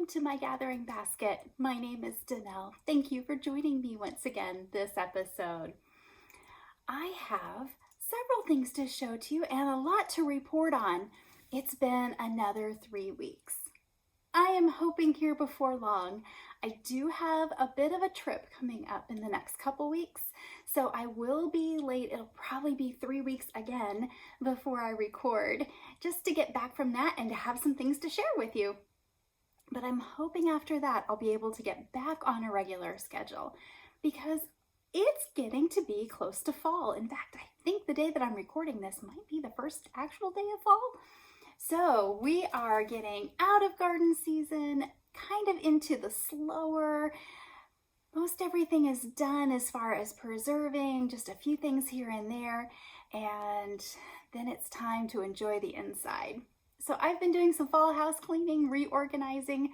welcome to My Gathering Basket. My name is Danelle. Thank you for joining me once again this episode. I have several things to show to you and a lot to report on. It's been another 3 weeks. I am hoping here before long. I do have a bit of a trip coming up in the next couple weeks, so I will be late. It'll probably be 3 weeks again before I record, just to get back from that and to have some things to share with you. But I'm hoping after that I'll be able to get back on a regular schedule because it's getting to be close to fall. In fact, I think the day that I'm recording this might be the first actual day of fall. So we are getting out of garden season, kind of into the slower. Most everything is done as far as preserving, just a few things here and there, and then it's time to enjoy the inside. So I've been doing some fall house cleaning, reorganizing,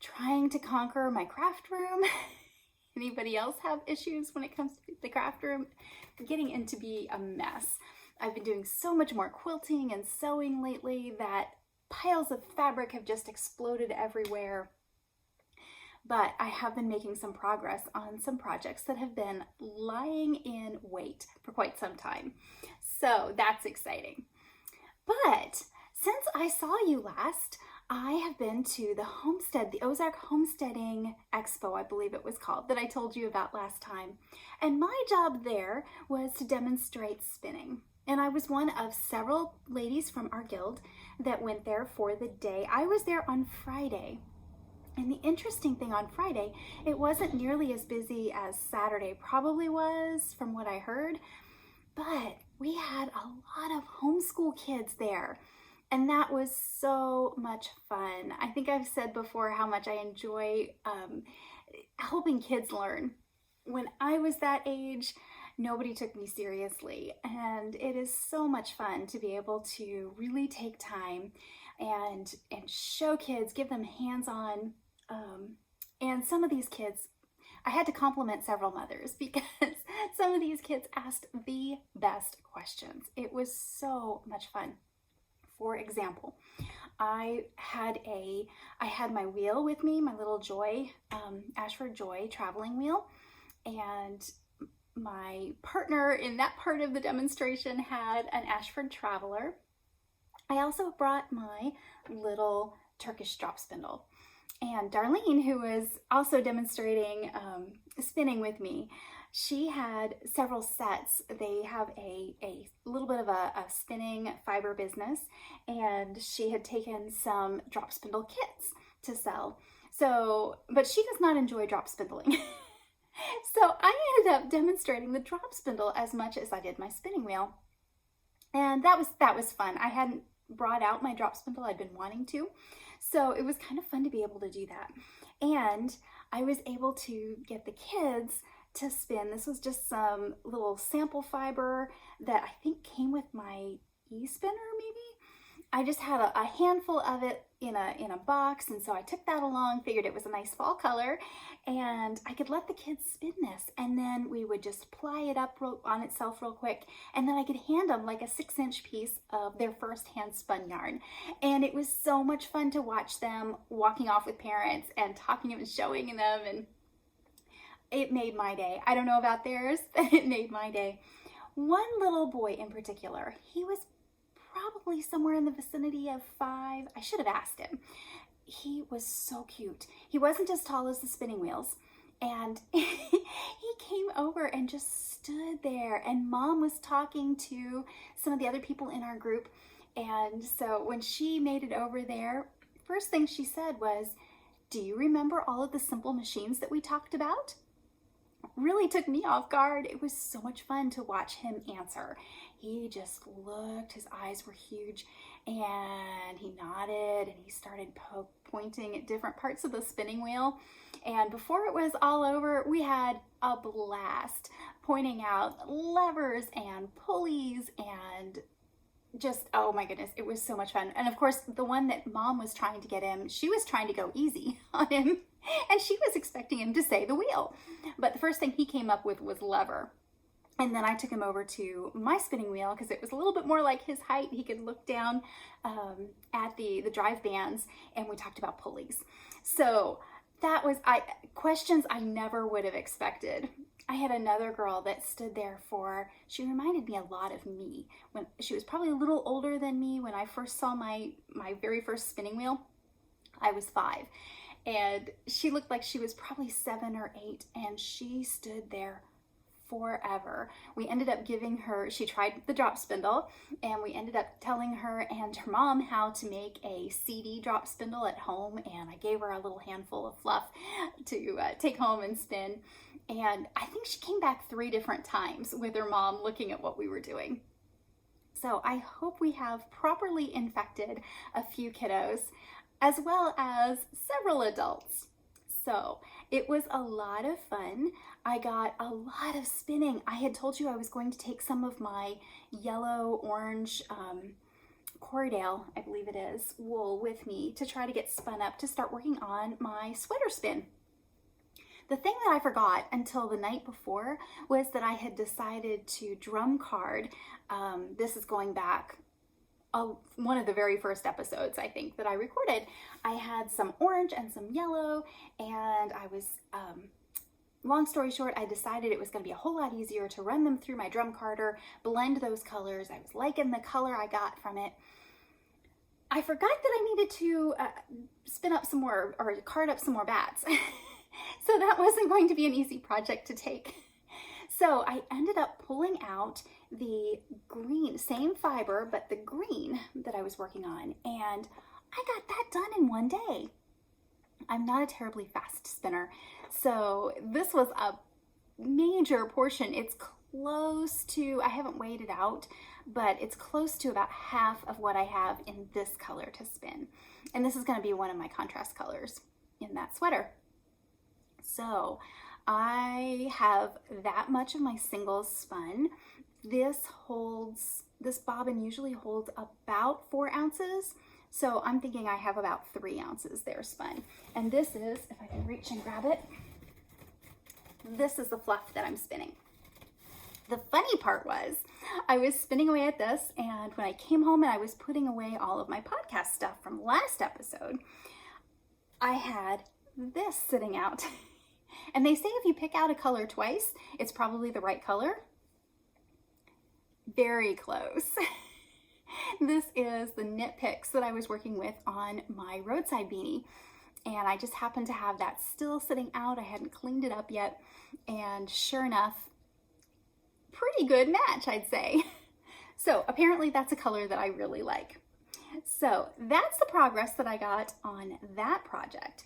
trying to conquer my craft room. Anybody else have issues when it comes to the craft room? Getting in to be a mess. I've been doing so much more quilting and sewing lately that piles of fabric have just exploded everywhere. But I have been making some progress on some projects that have been lying in wait for quite some time. So that's exciting. But since I saw you last, I have been to the Homestead, the Ozark Homesteading Expo, I believe it was called, that I told you about last time. And my job there was to demonstrate spinning. And I was one of several ladies from our guild that went there for the day. I was there on Friday. And the interesting thing on Friday, it wasn't nearly as busy as Saturday probably was from what I heard, but we had a lot of homeschool kids there. And that was so much fun. I think I've said before how much I enjoy helping kids learn. When I was that age, nobody took me seriously. And it is so much fun to be able to really take time and show kids, give them hands-on. And some of these kids, I had to compliment several mothers because some of these kids asked the best questions. It was so much fun. For example, I had my wheel with me, my little Joy, Ashford Joy traveling wheel, and my partner in that part of the demonstration had an Ashford Traveler. I also brought my little Turkish drop spindle. And Darlene, who was also demonstrating spinning with me, she had several sets. They have a little bit of a spinning fiber business, and she had taken some drop spindle kits to sell. So, but she does not enjoy drop spindling. So I ended up demonstrating the drop spindle as much as I did my spinning wheel. And that was fun. I hadn't brought out my drop spindle. I'd been wanting to. So it was kind of fun to be able to do that. And I was able to get the kids to spin. This was just some little sample fiber that I think came with my e-spinner maybe. I just had a handful of it in a box, and so I took that along, figured it was a nice fall color, and I could let the kids spin this, and then we would just ply it up on itself real quick, and then I could hand them like a 6-inch piece of their first hand spun yarn. And it was so much fun to watch them walking off with parents and talking and showing them, and it made my day. I don't know about theirs, but it made my day. One little boy in particular, he was probably somewhere in the vicinity of 5. I should have asked him. He was so cute. He wasn't as tall as the spinning wheels. And he came over and just stood there. And Mom was talking to some of the other people in our group. And so when she made it over there, first thing she said was, "Do you remember all of the simple machines that we talked about?" Really took me off guard. It was so much fun to watch him answer. He just looked, his eyes were huge, and he nodded and he started pointing at different parts of the spinning wheel. And before it was all over, we had a blast pointing out levers and pulleys and just, oh my goodness, it was so much fun. And of course, the one that Mom was trying to get him, she was trying to go easy on him, and she was expecting him to say the wheel. But the first thing he came up with was lever. And then I took him over to my spinning wheel because it was a little bit more like his height. He could look down at the drive bands, and we talked about pulleys. So that was questions I never would have expected. I had another girl that stood there she reminded me a lot of me. When she was probably a little older than me when I first saw my very first spinning wheel. I was 5. And she looked like she was probably 7 or 8, and she stood there forever. We ended up giving her, she tried the drop spindle, and we ended up telling her and her mom how to make a CD drop spindle at home, and I gave her a little handful of fluff to take home and spin. And I think she came back 3 different times with her mom looking at what we were doing. So I hope we have properly infected a few kiddos, as well as several adults. So it was a lot of fun. I got a lot of spinning. I had told you I was going to take some of my yellow, orange, Corriedale, I believe it is, wool with me to try to get spun up to start working on my sweater spin. The thing that I forgot until the night before was that I had decided to drum card. This is going back one of the very first episodes, I think, that I recorded. I had some orange and some yellow, and I was, long story short, I decided it was going to be a whole lot easier to run them through my drum carder, blend those colors. I was liking the color I got from it. I forgot that I needed to spin up some more, or card up some more bats. So that wasn't going to be an easy project to take. So I ended up pulling out the green, same fiber, but the green that I was working on, and I got that done in one day. I'm not a terribly fast spinner, so this was a major portion. It's close to, I haven't weighed it out, but it's close to about half of what I have in this color to spin. And this is going to be one of my contrast colors in that sweater. So I have that much of my singles spun. This bobbin usually holds about 4 ounces. So I'm thinking I have about 3 ounces there spun. And this is, if I can reach and grab it, this is the fluff that I'm spinning. The funny part was I was spinning away at this, and when I came home and I was putting away all of my podcast stuff from last episode, I had this sitting out. And they say if you pick out a color twice, it's probably the right color. Very close. This is the knit picks that I was working with on my roadside beanie. And I just happened to have that still sitting out. I hadn't cleaned it up yet. And sure enough, pretty good match, I'd say. So apparently that's a color that I really like. So that's the progress that I got on that project.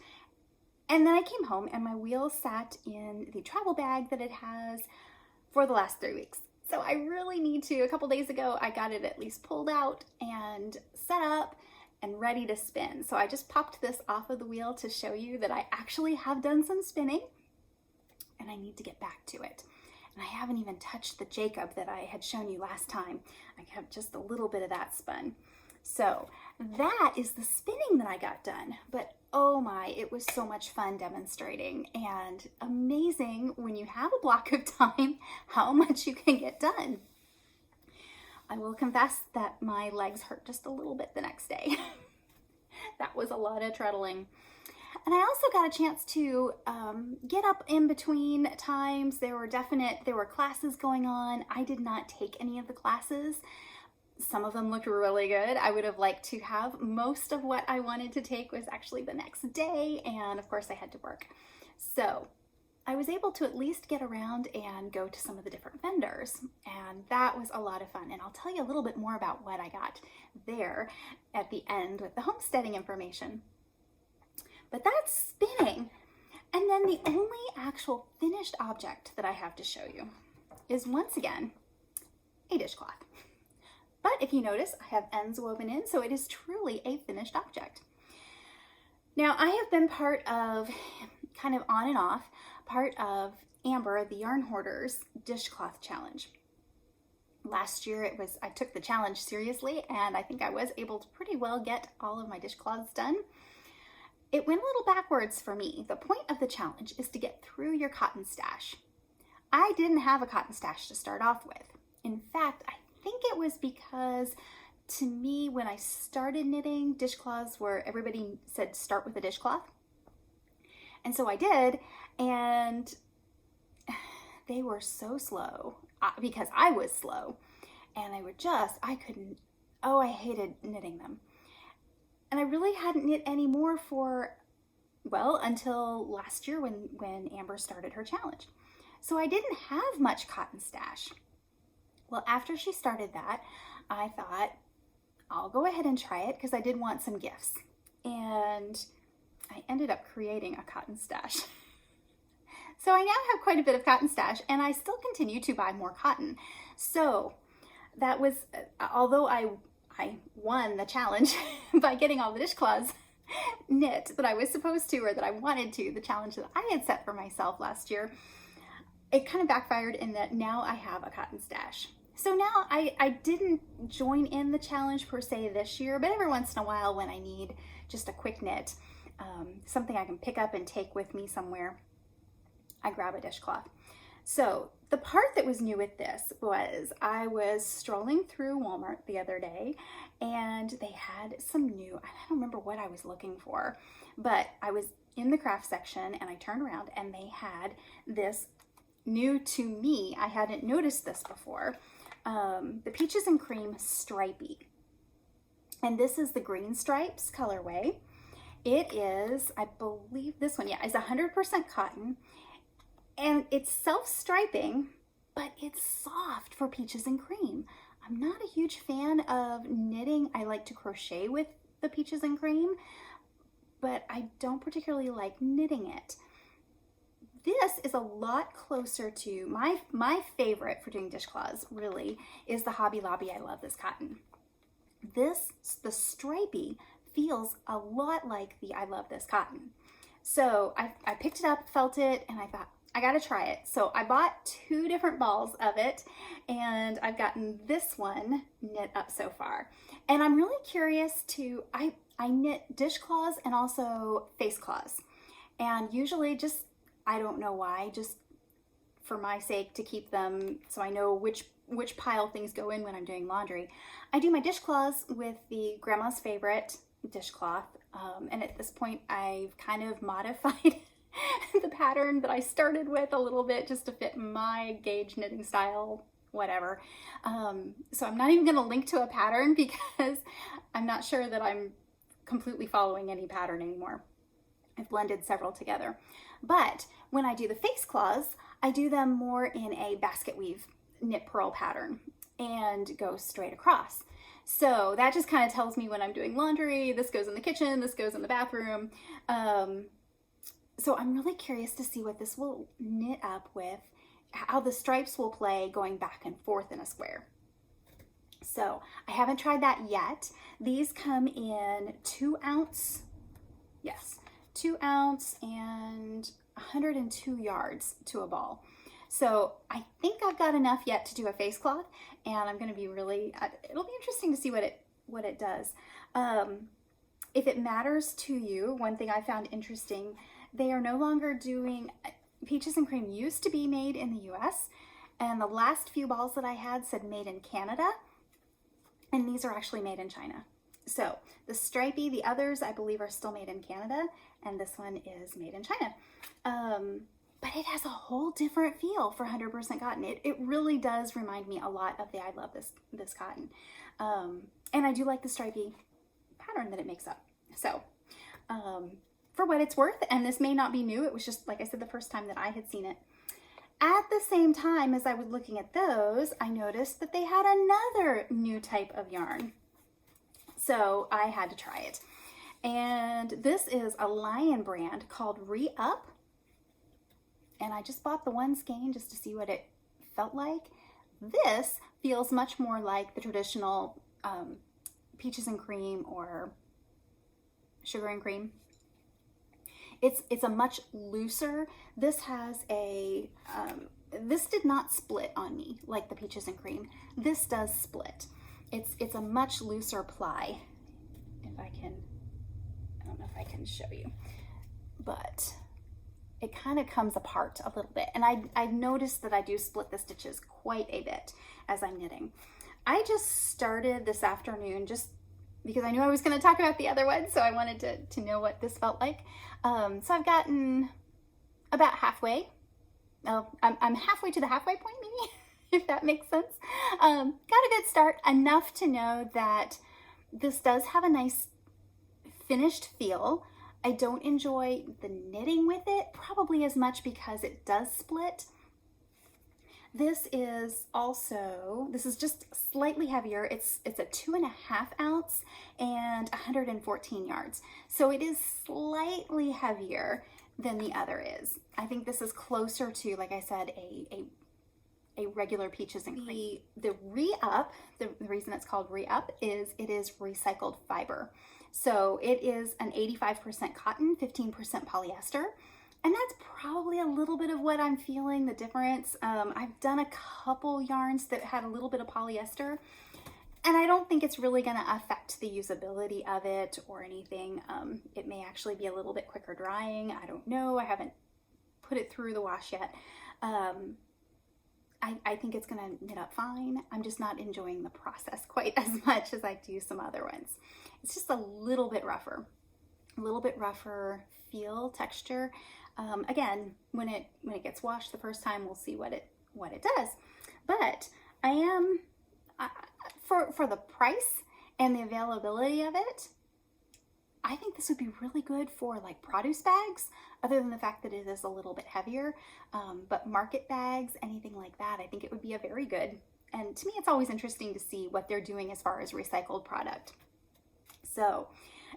And then I came home and my wheel sat in the travel bag that it has for the last 3 weeks. So I really need to, a couple days ago, I got it at least pulled out and set up and ready to spin. So I just popped this off of the wheel to show you that I actually have done some spinning, and I need to get back to it. And I haven't even touched the Jacob that I had shown you last time. I have just a little bit of that spun. So that is the spinning that I got done. But oh my, it was so much fun demonstrating, and amazing when you have a block of time how much you can get done. I will confess that my legs hurt just a little bit the next day. That was a lot of treadling. And I also got a chance to get up in between times. There were classes going on. I did not take any of the classes. Some of them looked really good. I would have liked to have. Most of what I wanted to take was actually the next day, and of course I had to work. So I was able to at least get around and go to some of the different vendors, and that was a lot of fun. And I'll tell you a little bit more about what I got there at the end with the homesteading information. But that's spinning. And then the only actual finished object that I have to show you is, once again, a dishcloth. But if you notice, I have ends woven in, so it is truly a finished object. Now, I have been part of, kind of on and off, part of Amber, the Yarn Hoarder's dishcloth challenge. Last year I took the challenge seriously, and I think I was able to pretty well get all of my dishcloths done. It went a little backwards for me. The point of the challenge is to get through your cotton stash. I didn't have a cotton stash to start off with. In fact, I think it was because to me, when I started knitting, dishcloths were, everybody said start with a dishcloth. And so I did, and they were so slow because I was slow, and I couldn't, I hated knitting them. And I really hadn't knit any more until last year when Amber started her challenge. So I didn't have much cotton stash. Well, after she started that, I thought, I'll go ahead and try it because I did want some gifts. And I ended up creating a cotton stash. So I now have quite a bit of cotton stash, and I still continue to buy more cotton. So that was, although I won the challenge by getting all the dishcloths knit that I was supposed to, or that I wanted to, the challenge that I had set for myself last year, it kind of backfired in that now I have a cotton stash. So now I didn't join in the challenge per se this year, but every once in a while when I need just a quick knit, something I can pick up and take with me somewhere, I grab a dishcloth. So the part that was new with this was I was strolling through Walmart the other day, and they had some new, I don't remember what I was looking for, but I was in the craft section and I turned around and they had this new to me, I hadn't noticed this before, the Peaches and Cream Stripey. And this is the green stripes colorway. It is, I believe this one, is 100% cotton. And it's self-striping, but it's soft for Peaches and Cream. I'm not a huge fan of knitting. I like to crochet with the Peaches and Cream, but I don't particularly like knitting it. This is a lot closer to my favorite for doing dishcloths, really, is the Hobby Lobby I Love This Cotton. The stripey feels a lot like the I Love This Cotton. So I picked it up, felt it, and I thought, I gotta try it. So I bought 2 different balls of it, and I've gotten this one knit up so far. And I'm really curious to, I knit dishcloths and also face cloths. And usually just, I don't know why, just for my sake to keep them so I know which pile things go in when I'm doing laundry. I do my dishcloths with the Grandma's Favorite dishcloth. And at this point I've kind of modified the pattern that I started with a little bit just to fit my gauge knitting style, whatever. So I'm not even going to link to a pattern because I'm not sure that I'm completely following any pattern anymore. I've blended several together. But when I do the face cloths, I do them more in a basket weave knit purl pattern and go straight across. So that just kind of tells me when I'm doing laundry, this goes in the kitchen, this goes in the bathroom. So I'm really curious to see what this will knit up with, how the stripes will play going back and forth in a square. So I haven't tried that yet. These come in 2 ounce, 2 ounce and 102 yards to a ball. So I think I've got enough yet to do a face cloth, and I'm going to be really, it'll be interesting to see what it does. If it matters to you, one thing I found interesting, they are no longer doing, Peaches and Cream used to be made in the US, and the last few balls that I had said made in Canada, and these are actually made in China. So the stripey, the others I believe are still made in Canada, and this one is made in China. But it has a whole different feel for 100% cotton. It really does remind me a lot of the I Love This Cotton. And I do like the stripey pattern that it makes up. So for what it's worth, and this may not be new, it was just, like I said, the first time that I had seen it. At the same time as I was looking at those, I noticed that they had another new type of yarn. So I had to try it. And this is a Lion brand called Re-Up. And I just bought the one skein just to see what it felt like. This feels much more like the traditional Peaches and Cream or Sugar and Cream. It's a much looser. This has a, this did not split on me like the Peaches and Cream. This does split. It's a much looser ply. If I can, I don't know if I can show you, but it kind of comes apart a little bit. And I noticed that I do split the stitches quite a bit as I'm knitting. I just started this afternoon just because I knew I was going to talk about the other one, so I wanted to know what this felt like. So I've gotten about halfway. Oh, I'm halfway to the halfway point, maybe, if that makes sense. Got a good start, enough to know that this does have a nice finished feel. I don't enjoy the knitting with it, probably as much because it does split. This is just slightly heavier. It's a 2.5 ounce and 114 yards. So it is slightly heavier than the other is. I think this is closer to, like I said, a regular peaches and cream. The re-up, the reason it's called re-up is it is recycled fiber. So it is an 85% cotton, 15% polyester. And that's probably a little bit of what I'm feeling, the difference. I've done a couple yarns that had a little bit of polyester, and I don't think it's really gonna affect the usability of it or anything. It may actually be a little bit quicker drying. I don't know, I haven't put it through the wash yet. I think it's gonna knit up fine. I'm just not enjoying the process quite as much as I do some other ones. It's just a little bit rougher feel, texture. Again, when it gets washed the first time, we'll see what it does. But I am, for the price and the availability of it, I think this would be really good for like produce bags, other than the fact that it is a little bit heavier. But market bags, anything like that, I think it would be a very good. And to me, it's always interesting to see what they're doing as far as recycled product. So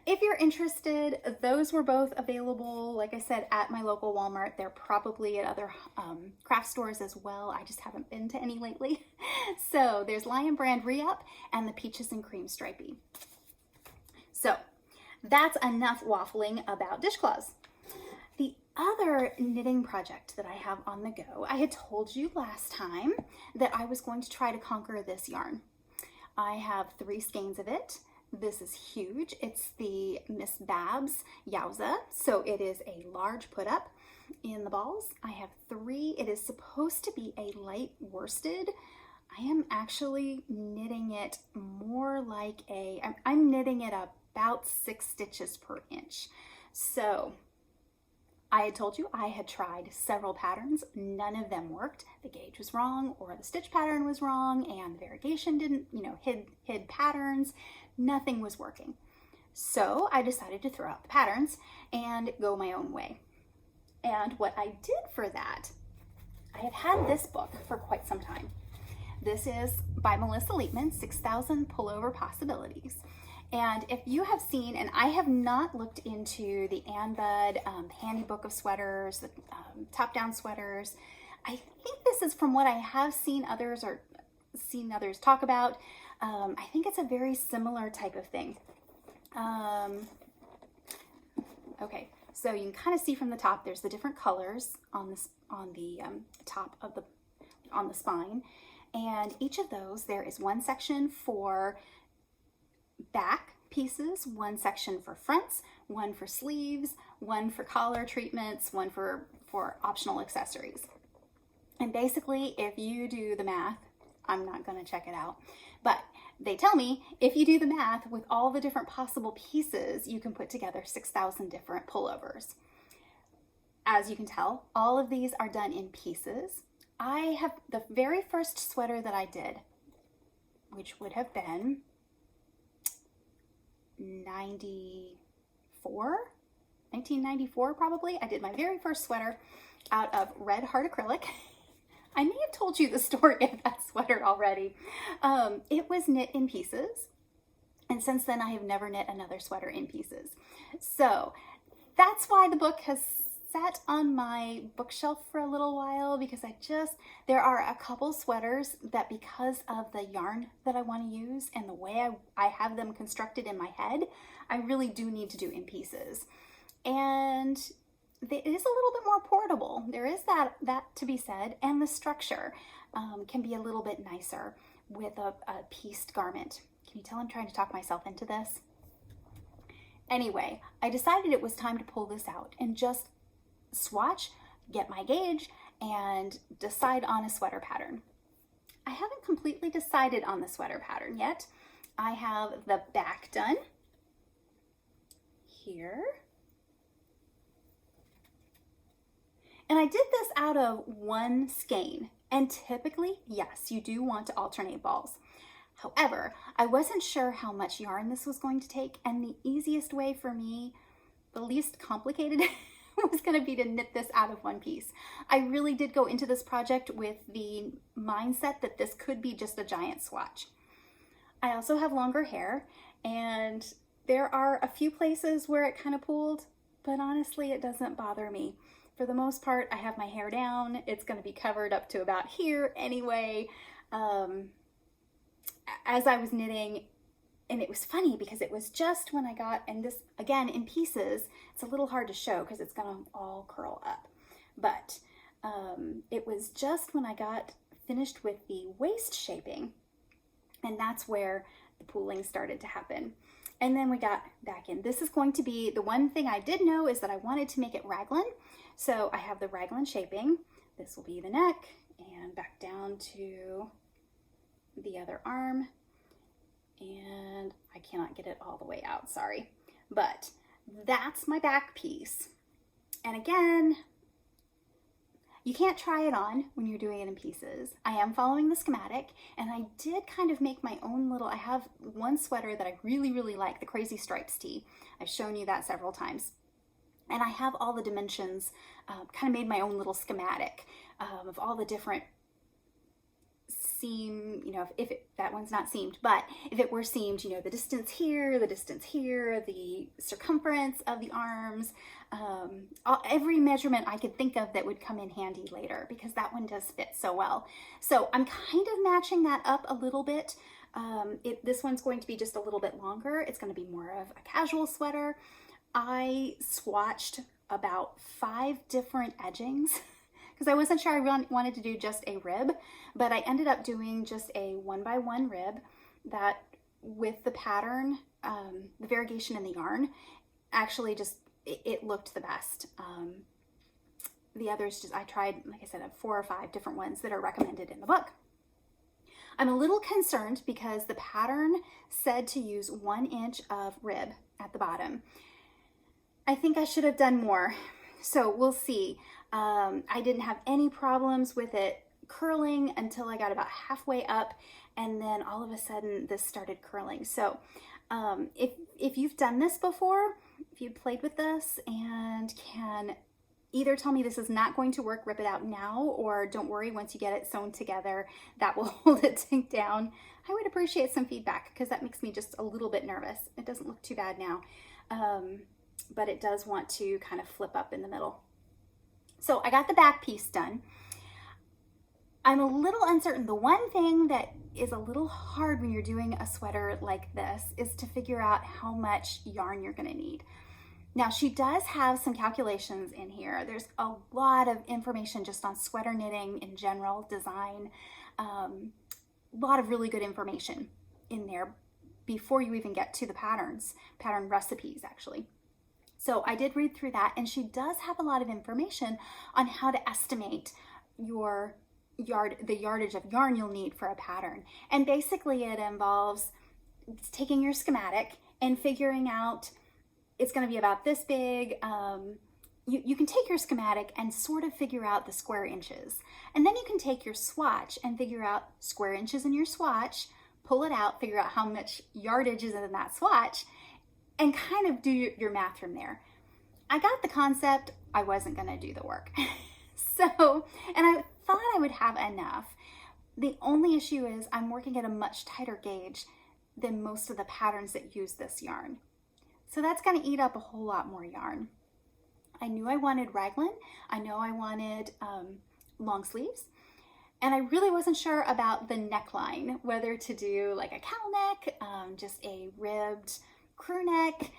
if you're interested, those were both available, like I said, at my local Walmart. They're probably at other craft stores as well. I just haven't been to any lately. So there's Lion Brand Re-Up and the Peaches and Cream Stripey. So that's enough waffling about dishcloths. The other knitting project that I have on the go, I had told you last time that I was going to try to conquer this yarn. I have 3 skeins of it. This is huge. It's the Miss Babs Yowza. So it is a large put up in the balls. I have 3. It is supposed to be a light worsted. I am actually knitting it more like I'm knitting it about 6 stitches per inch. So I had told you I had tried several patterns. None of them worked. The gauge was wrong, or the stitch pattern was wrong, and the variegation didn't, hid patterns. Nothing was working. So I decided to throw out the patterns and go my own way. And what I did for that, I have had this book for quite some time. This is by Melissa Leapman, 6,000 Pullover Possibilities. And if you have seen, and I have not looked into the Ann Budd handy book of sweaters, the top-down sweaters. I think this is from what I have seen others talk about. I think it's a very similar type of thing. Okay, so you can kind of see from the top, there's the different colors on the top of on the spine. And each of those, there is one section for back pieces, one section for fronts, one for sleeves, one for collar treatments, one for optional accessories. And basically, if you do the math, I'm not going to check it out, but they tell me if you do the math with all the different possible pieces, you can put together 6,000 different pullovers. As you can tell, all of these are done in pieces. I have the very first sweater that I did, which would have been 1994 probably. I did my very first sweater out of red heart acrylic. I may have told you the story of that sweater already. It was knit in pieces, and since then I have never knit another sweater in pieces. So that's why the book has sat on my bookshelf for a little while, because there are a couple sweaters that, because of the yarn that I want to use and the way I have them constructed in my head, I really do need to do in pieces. And it is a little bit more portable. There is that to be said, and the structure can be a little bit nicer with a pieced garment. Can you tell I'm trying to talk myself into this? Anyway, I decided it was time to pull this out and just swatch get my gauge and decide on a sweater pattern. I haven't completely decided on the sweater pattern yet. I have the back done here. And I did this out of one skein. And typically, yes, you do want to alternate balls. However, I wasn't sure how much yarn this was going to take, and the easiest way for me, the least complicated, was going to be to knit this out of one piece. I really did go into this project with the mindset that this could be just a giant swatch. I also have longer hair, and there are a few places where it kind of pooled, but honestly, it doesn't bother me. For the most part, I have my hair down. It's going to be covered up to about here anyway. As I was knitting, and it was funny because it was just when I got, and this again in pieces, it's a little hard to show because it's going to all curl up, but it was just when I got finished with the waist shaping, and that's where the pooling started to happen. And then we got back in. This is going to be, the one thing I did know is that I wanted to make it raglan. So I have the raglan shaping. This will be the neck, and back down to the other arm. And I cannot get it all the way out, sorry. But that's my back piece. And again, you can't try it on when you're doing it in pieces. I am following the schematic, and I did kind of make my own little, I have one sweater that I really, really like, the Crazy Stripes tee. I've shown you that several times. And I have all the dimensions, kind of made my own little schematic of all the different seam, you know, if that one's not seamed, but if it were seamed, you know, the distance here, the circumference of the arms, every measurement I could think of that would come in handy later, because that one does fit so well. So I'm kind of matching that up a little bit. This one's going to be just a little bit longer. It's going to be more of a casual sweater. I swatched about 5 different edgings because I wasn't sure I wanted to do just a rib, but I ended up doing just a 1x1 rib that, with the pattern, the variegation in the yarn, actually just, it looked the best. The others, I tried, like I said, 4 or 5 different ones that are recommended in the book. I'm a little concerned because the pattern said to use 1 inch of rib at the bottom. I think I should have done more, so we'll see. I didn't have any problems with it curling until I got about halfway up, and then all of a sudden this started curling. So if you've done this before, if you've played with this and can either tell me this is not going to work, rip it out now, or don't worry, once you get it sewn together, that will hold it down, I would appreciate some feedback, because that makes me just a little bit nervous. It doesn't look too bad now. But it does want to kind of flip up in the middle. So I got the back piece done. I'm a little uncertain. The one thing that is a little hard when you're doing a sweater like this is to figure out how much yarn you're going to need. Now, she does have some calculations in here. There's a lot of information just on sweater knitting in general, design, a lot of really good information in there before you even get to the pattern recipes, actually. So I did read through that, and she does have a lot of information on how to estimate the yardage of yarn you'll need for a pattern. And basically it involves taking your schematic and figuring out it's going to be about this big. You can take your schematic and sort of figure out the square inches. And then you can take your swatch and figure out square inches in your swatch, pull it out, figure out how much yardage is in that swatch, and kind of do your math from there. I got the concept. I wasn't going to do the work. So, and I thought I would have enough. The only issue is I'm working at a much tighter gauge than most of the patterns that use this yarn. So that's going to eat up a whole lot more yarn. I knew I wanted raglan. I know I wanted long sleeves. And I really wasn't sure about the neckline, whether to do like a cowl neck, just a ribbed crew neck.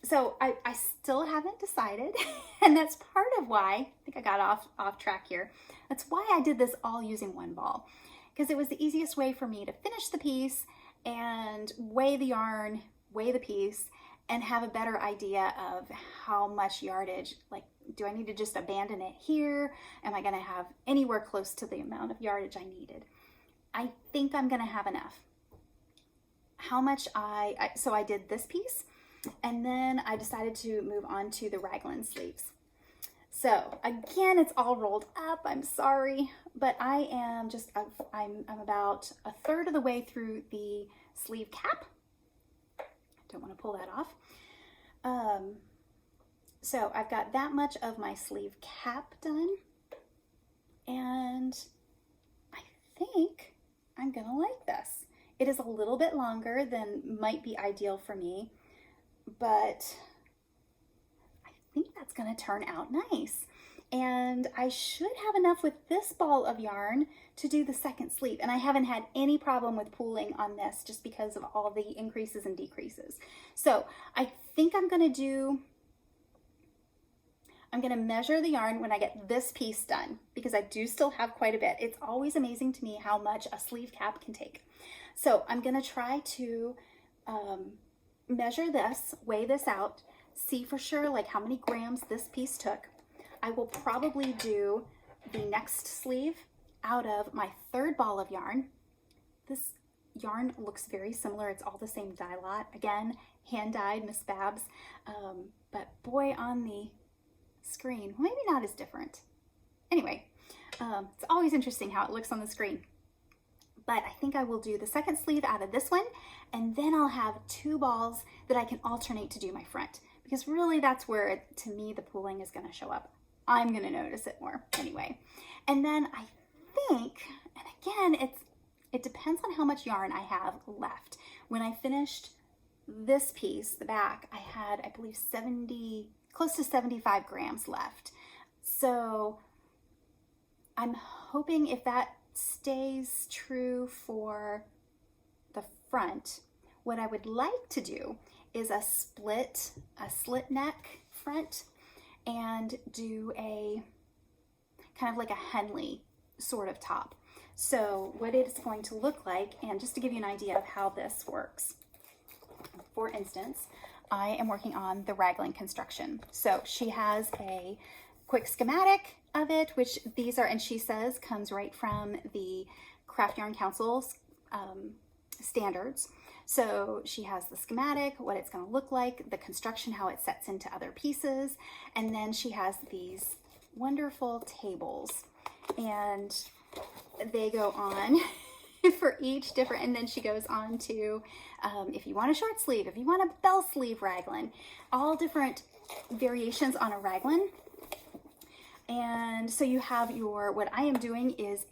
So I still haven't decided. And that's part of why, I think I got off track here. That's why I did this all using one ball, because it was the easiest way for me to finish the piece and weigh the yarn, weigh the piece, and have a better idea of how much yardage, like do I need to just abandon it here? Am I going to have anywhere close to the amount of yardage I needed? I think I'm going to have enough. How much so I did this piece, and then I decided to move on to the raglan sleeves. So again, it's all rolled up. I'm sorry, but I am just, I'm about a third of the way through the sleeve cap. Don't want to pull that off. So I've got that much of my sleeve cap done, and I think I'm gonna like this. It is a little bit longer than might be ideal for me, but I think that's gonna turn out nice. And I should have enough with this ball of yarn to do the second sleeve. And I haven't had any problem with pooling on this just because of all the increases and decreases. So I think I'm gonna measure the yarn when I get this piece done, because I do still have quite a bit. It's always amazing to me how much a sleeve cap can take. So I'm gonna try to measure this, weigh this out, see for sure like how many grams this piece took. I will probably do the next sleeve out of my third ball of yarn. This yarn looks very similar. It's all the same dye lot. Again, hand dyed, Miss Babs. But boy, on the screen, maybe not as different. Anyway, it's always interesting how it looks on the screen. But I think I will do the second sleeve out of this one, and then I'll have two balls that I can alternate to do my front, because really that's where, to me, the pooling is going to show up. I'm going to notice it more anyway. And then I think, and again, it depends on how much yarn I have left. When I finished this piece, the back, I had, I believe, close to 75 grams left. So I'm hoping if that stays true for the front, what I would like to do is a slit neck front, and do a kind of like a Henley sort of top. So what it's going to look like, and just to give you an idea of how this works, for instance, I am working on the raglan construction. So she has a quick schematic of it, which these are, and she says comes right from the Craft Yarn Council's standards. So she has the schematic, what it's going to look like, the construction, how it sets into other pieces, and then she has these wonderful tables, and they go on for each different, and then she goes on to if you want a short sleeve, if you want a bell sleeve raglan, all different variations on a raglan. And so you have your, what I am doing is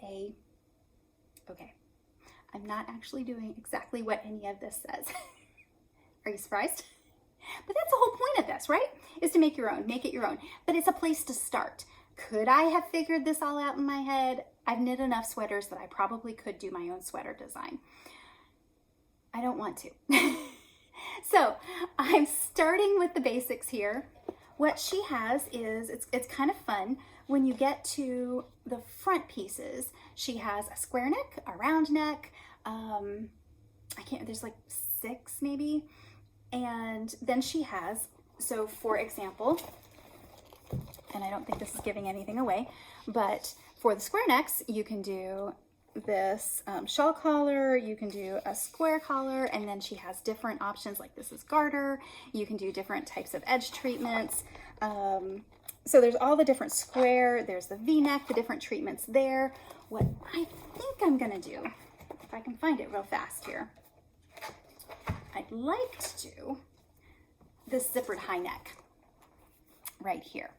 okay, I'm not actually doing exactly what any of this says. Are you surprised? But that's the whole point of this, right? Is to make your own, make it your own. But it's a place to start. Could I have figured this all out in my head? I've knit enough sweaters that I probably could do my own sweater design. I don't want to. So I'm starting with the basics here. What she has is, it's kind of fun. When you get to the front pieces, she has a square neck, a round neck, there's like 6 maybe. And then she has, so for example, and I don't think this is giving anything away, but for the square necks, you can do this shawl collar, you can do a square collar, and then she has different options, like this is garter, you can do different types of edge treatments. So there's all the different square, there's the V-neck, the different treatments there. What I think I'm gonna do, if I can find it real fast here, I'd like to do this zippered high neck right here.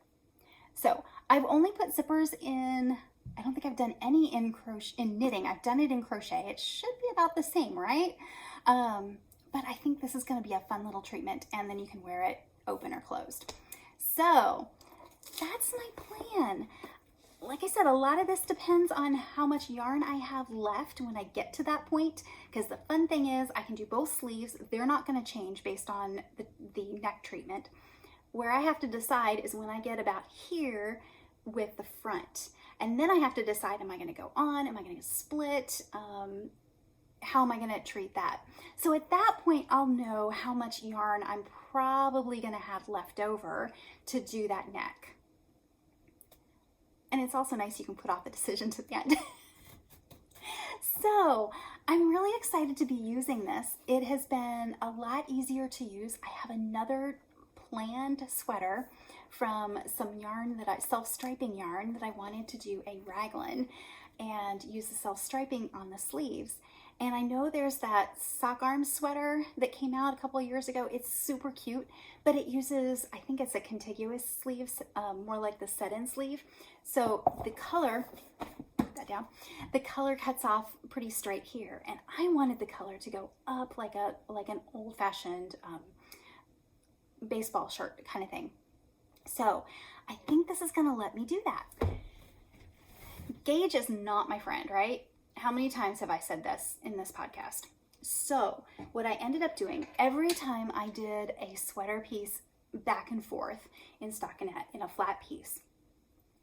So I've only put zippers in, I don't think I've done any in knitting. I've done it in crochet. It should be about the same, right? But I think this is going to be a fun little treatment, and then you can wear it open or closed. So that's my plan. Like I said, a lot of this depends on how much yarn I have left when I get to that point, because the fun thing is I can do both sleeves. They're not going to change based on the neck treatment. Where I have to decide is when I get about here with the front. And then I have to decide, am I going to go on? Am I going to split? How am I going to treat that? So at that point, I'll know how much yarn I'm probably going to have left over to do that neck. And it's also nice you can put off the decision to the end. So I'm really excited to be using this. It has been a lot easier to use. I have another planned sweater from some yarn that self-striping yarn that I wanted to do a raglan and use the self-striping on the sleeves. And I know there's that sock arm sweater that came out a couple of years ago. It's super cute, but it uses, I think it's a contiguous sleeves, more like the set-in sleeve. So the color, put that down, the color cuts off pretty straight here. And I wanted the color to go up like an old-fashioned baseball shirt kind of thing. So I think this is gonna let me do that. Gauge is not my friend, right? How many times have I said this in this podcast? So what I ended up doing, every time I did a sweater piece back and forth in stockinette in a flat piece,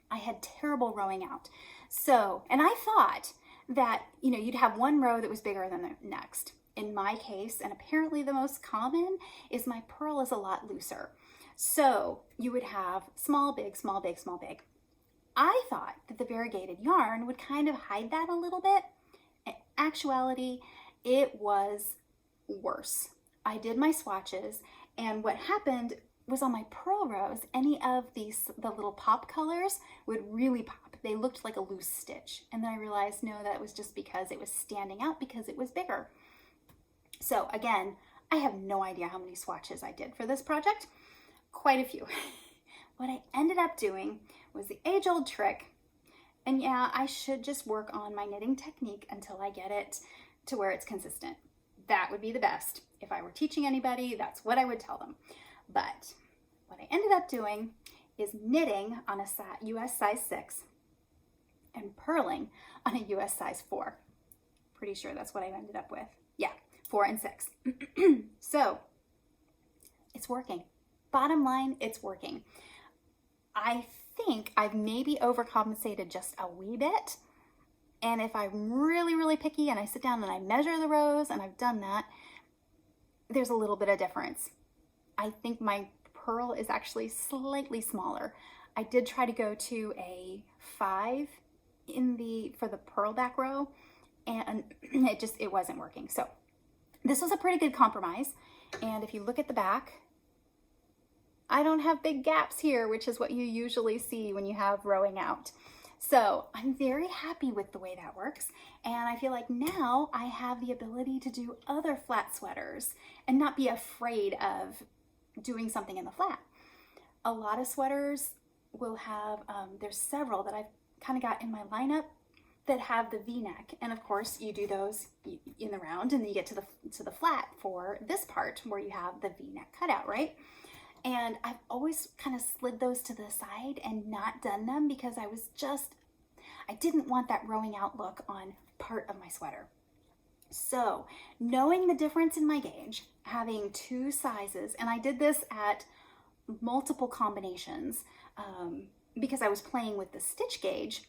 I had terrible rowing out. So, and I thought that, you know, you'd have one row that was bigger than the next. In my case, and apparently the most common, is my purl is a lot looser. So you would have small, big, small, big, small, big. I thought that the variegated yarn would kind of hide that a little bit. In actuality, it was worse. I did my swatches, and what happened was on my purl rows, any of the little pop colors would really pop. They looked like a loose stitch. And then I realized, no, that was just because it was standing out because it was bigger. So again, I have no idea how many swatches I did for this project. Quite a few. What I ended up doing was the age-old trick, and yeah, I should just work on my knitting technique until I get it to where it's consistent. That would be the best. If I were teaching anybody, that's what I would tell them. But what I ended up doing is knitting on a US size 6 and purling on a US size 4. Pretty sure that's what I ended up with. Yeah, 4 and 6. So it's working. Bottom line, it's working. I think I've maybe overcompensated just a wee bit. And if I'm really, really picky and I sit down and I measure the rows, and I've done that, there's a little bit of difference. I think my purl is actually slightly smaller. I did try to go to a 5 for the purl back row, and it wasn't working. So this was a pretty good compromise. And if you look at the back, I don't have big gaps here, which is what you usually see when you have rowing out. So I'm very happy with the way that works. And I feel like now I have the ability to do other flat sweaters and not be afraid of doing something in the flat. A lot of sweaters will have, there's several that I've kind of got in my lineup that have the V-neck. And of course you do those in the round, and then you get to the flat for this part where you have the V-neck cutout, right? And I've always kind of slid those to the side and not done them because I didn't want that rowing out look on part of my sweater. So knowing the difference in my gauge, having 2 sizes, and I did this at multiple combinations because I was playing with the stitch gauge.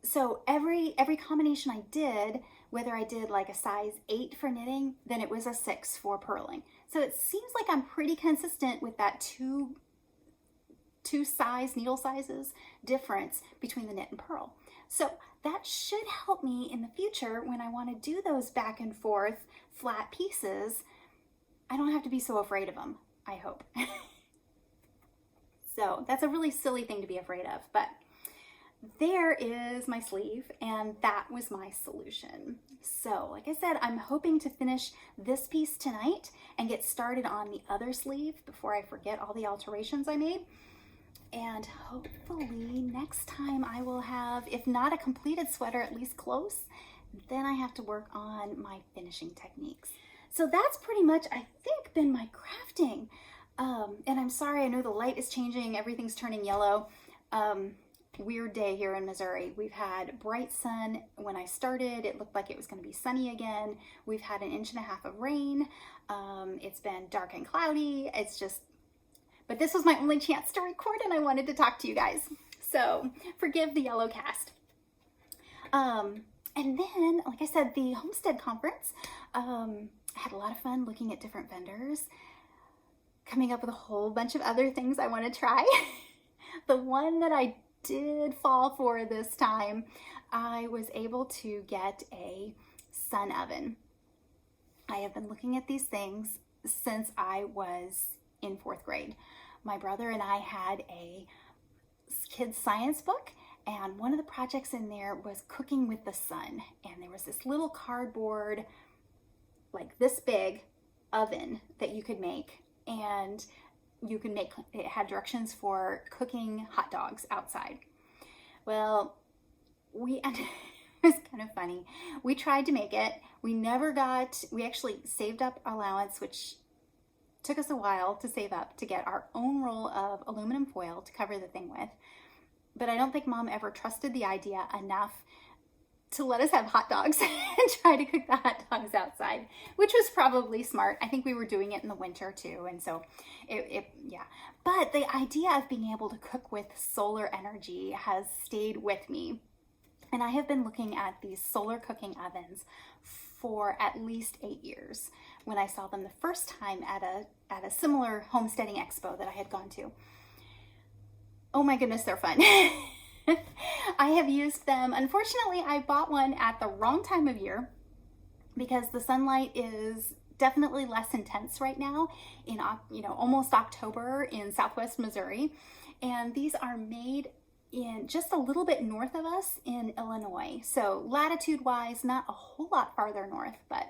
So every combination I did, whether I did like a size 8 for knitting, then it was a 6 for purling. So it seems like I'm pretty consistent with that two size needle sizes difference between the knit and purl. So that should help me in the future when I want to do those back and forth flat pieces. I don't have to be so afraid of them, I hope. So that's a really silly thing to be afraid of, but there is my sleeve, and that was my solution. So like I said, I'm hoping to finish this piece tonight and get started on the other sleeve before I forget all the alterations I made. And hopefully next time I will have, if not a completed sweater, at least close. Then I have to work on my finishing techniques. So that's pretty much, I think, been my crafting. And I'm sorry, I know the light is changing, everything's turning yellow. Weird day here in Missouri. We've had bright sun. When I started, it looked like it was going to be sunny again. We've had 1.5 inches of rain. It's been dark and cloudy. It's just, but this was my only chance to record, and I wanted to talk to you guys. So forgive the yellow cast. And then, like I said, the Homestead conference, I had a lot of fun looking at different vendors, coming up with a whole bunch of other things I want to try. the one that I did fall for this time, I was able to get a sun oven. I have been looking at these things since I was in 4th grade. My brother and I had a kids science book, and one of the projects in there was cooking with the sun. And there was this little cardboard, like this big oven that you could make, and you can make, it had directions for cooking hot dogs outside. Well, it was kind of funny. We tried to make it. We actually saved up allowance, which took us a while to save up to get our own roll of aluminum foil to cover the thing with. But I don't think Mom ever trusted the idea enough to let us have hot dogs and try to cook the hot dogs outside, which was probably smart. I think we were doing it in the winter too. And so yeah. But the idea of being able to cook with solar energy has stayed with me. And I have been looking at these solar cooking ovens for at least 8 years when I saw them the first time at a similar homesteading expo that I had gone to. Oh my goodness, they're fun. I have used them. Unfortunately, I bought one at the wrong time of year because the sunlight is definitely less intense right now in, almost October in Southwest Missouri. And these are made in just a little bit north of us in Illinois. So latitude wise, not a whole lot farther north, but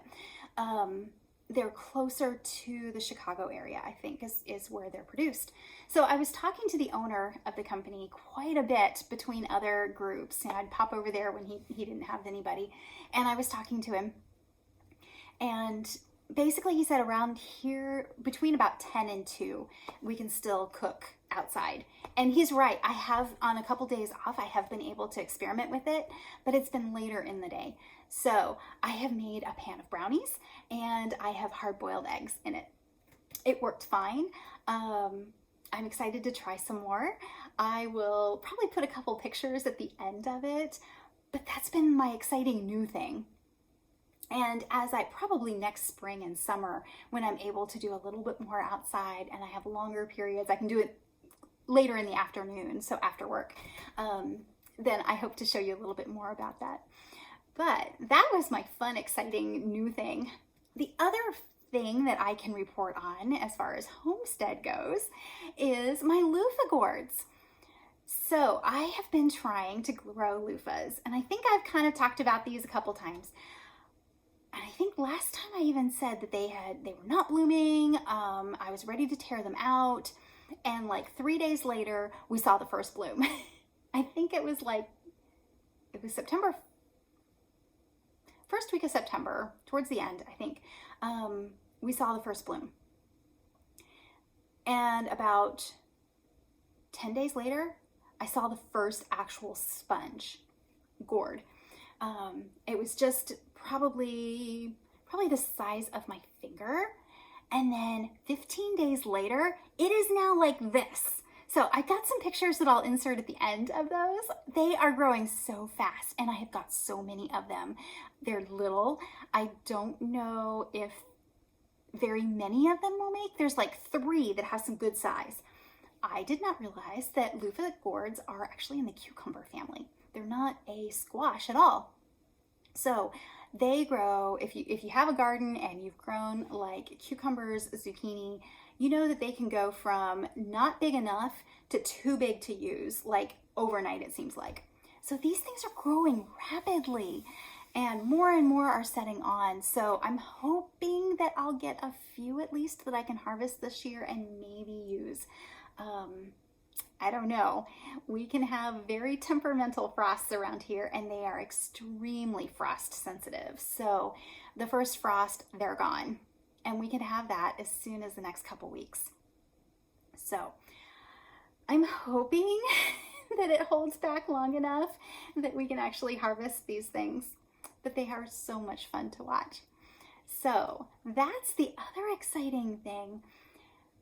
they're closer to the Chicago area, I think is where they're produced. So I was talking to the owner of the company quite a bit between other groups, and I'd pop over there when he didn't have anybody, and I was talking to him, and basically he said around here between about 10 and 2 we can still cook outside. And he's right. I have, on a couple days off, I have been able to experiment with it, but it's been later in the day. So I have made a pan of brownies and I have hard-boiled eggs in it. It worked fine. I'm excited to try some more. I will probably put a couple pictures at the end of it, but that's been my exciting new thing. And as I probably next spring and summer, when I'm able to do a little bit more outside and I have longer periods, I can do it later in the afternoon, so after work, then I hope to show you a little bit more about that. But that was my fun, exciting new thing. The other thing that I can report on as far as Homestead goes is my loofah gourds. So I have been trying to grow loofahs, and I think I've kind of talked about these a couple times. And I think last time I even said that they were not blooming. I was ready to tear them out. And like 3 days later, we saw the first bloom. I think it was September, first week of September, towards the end, I think, we saw the first bloom. And about 10 days later, I saw the first actual sponge gourd. It was just probably the size of my finger. And then 15 days later, it is now like this. So I got some pictures that I'll insert at the end of those. They are growing so fast, and I have got so many of them. They're little. I don't know if very many of them will make. There's like 3 that have some good size. I did not realize that loofah gourds are actually in the cucumber family. They're not a squash at all. So they grow, if you have a garden and you've grown like cucumbers, zucchini, you know that they can go from not big enough to too big to use, like overnight it seems like. So these things are growing rapidly and more are setting on. So I'm hoping that I'll get a few at least that I can harvest this year and maybe use. I don't know. We can have very temperamental frosts around here, and they are extremely frost sensitive. So the first frost, they're gone, and we can have that as soon as the next couple weeks. So I'm hoping that it holds back long enough that we can actually harvest these things, but they are so much fun to watch. So that's the other exciting thing.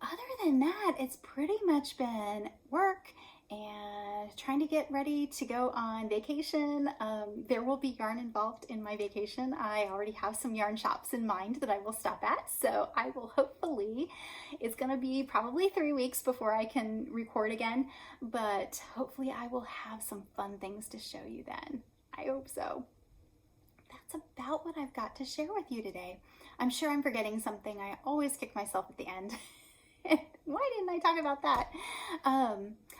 Other than that, it's pretty much been work and trying to get ready to go on vacation. There will be yarn involved in my vacation. I already have some yarn shops in mind that I will stop at, so I will hopefully, it's going to be probably 3 weeks before I can record again, but hopefully I will have some fun things to show you then. I hope so. That's about what I've got to share with you today. I'm sure I'm forgetting something. I always kick myself at the end. Why didn't I talk about that?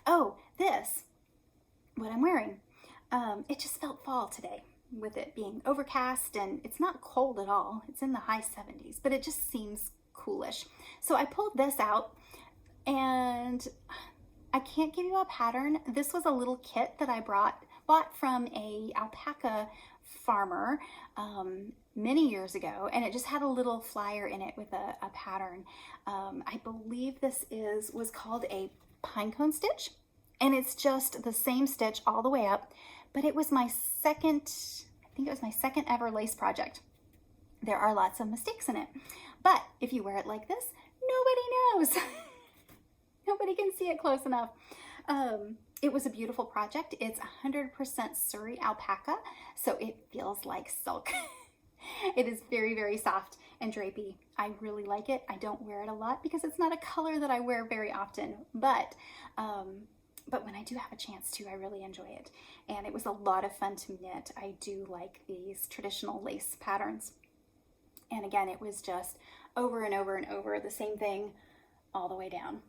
Oh, this, what I'm wearing. It just felt fall today with it being overcast, and it's not cold at all. It's in the high 70s, but it just seems coolish. So I pulled this out, and I can't give you a pattern. This was a little kit that I bought from a alpaca farmer many years ago, and it just had a little flyer in it with a pattern. I believe this was called a pinecone stitch, and it's just the same stitch all the way up, but it was my second, I think it was my second ever lace project. There are lots of mistakes in it, but if you wear it like this, nobody knows. Nobody can see it close enough. It was a beautiful project. It's 100% Surrey alpaca, so it feels like silk. It is very, very soft and drapey. I really like it. I don't wear it a lot because it's not a color that I wear very often, but when I do have a chance to, I really enjoy it. And it was a lot of fun to knit. I do like these traditional lace patterns. And again, it was just over and over and over the same thing all the way down.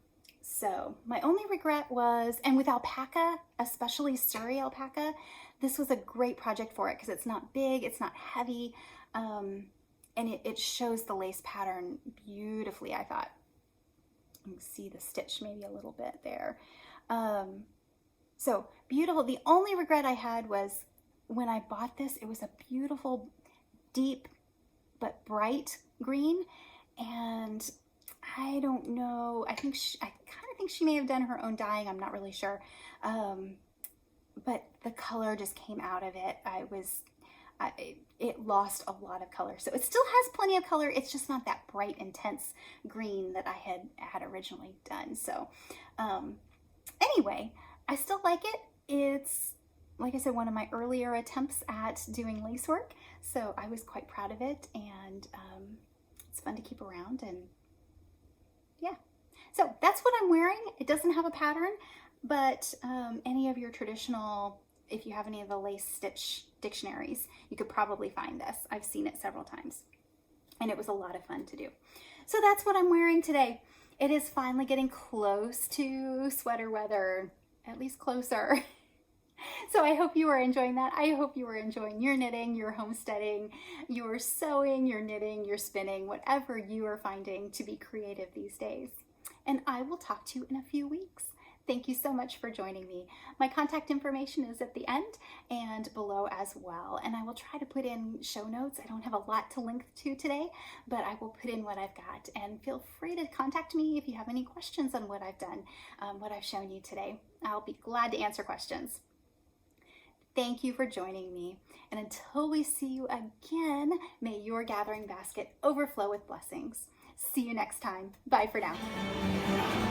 So my only regret was, and with alpaca, especially Surrey alpaca, this was a great project for it because it's not big, it's not heavy, and it shows the lace pattern beautifully, I thought. You can see the stitch maybe a little bit there. So beautiful. The only regret I had was when I bought this, it was a beautiful, deep, but bright green, and I don't know, I kind of think she may have done her own dyeing, I'm not really sure, but the color just came out of it. It lost a lot of color. So it still has plenty of color, it's just not that bright, intense green that I had originally done. So anyway, I still like it. It's, like I said, one of my earlier attempts at doing lace work, so I was quite proud of it, and it's fun to keep around. And yeah, so that's what I'm wearing. It doesn't have a pattern, but any of your traditional, if you have any of the lace stitch dictionaries, you could probably find this. I've seen it several times, and it was a lot of fun to do. So that's what I'm wearing today. It is finally getting close to sweater weather, at least closer. So I hope you are enjoying that. I hope you are enjoying your knitting, your homesteading, your sewing, your knitting, your spinning, whatever you are finding to be creative these days. And I will talk to you in a few weeks. Thank you so much for joining me. My contact information is at the end and below as well. And I will try to put in show notes. I don't have a lot to link to today, but I will put in what I've got. And feel free to contact me if you have any questions on what I've done, what I've shown you today. I'll be glad to answer questions. Thank you for joining me. And until we see you again, may your gathering basket overflow with blessings. See you next time. Bye for now.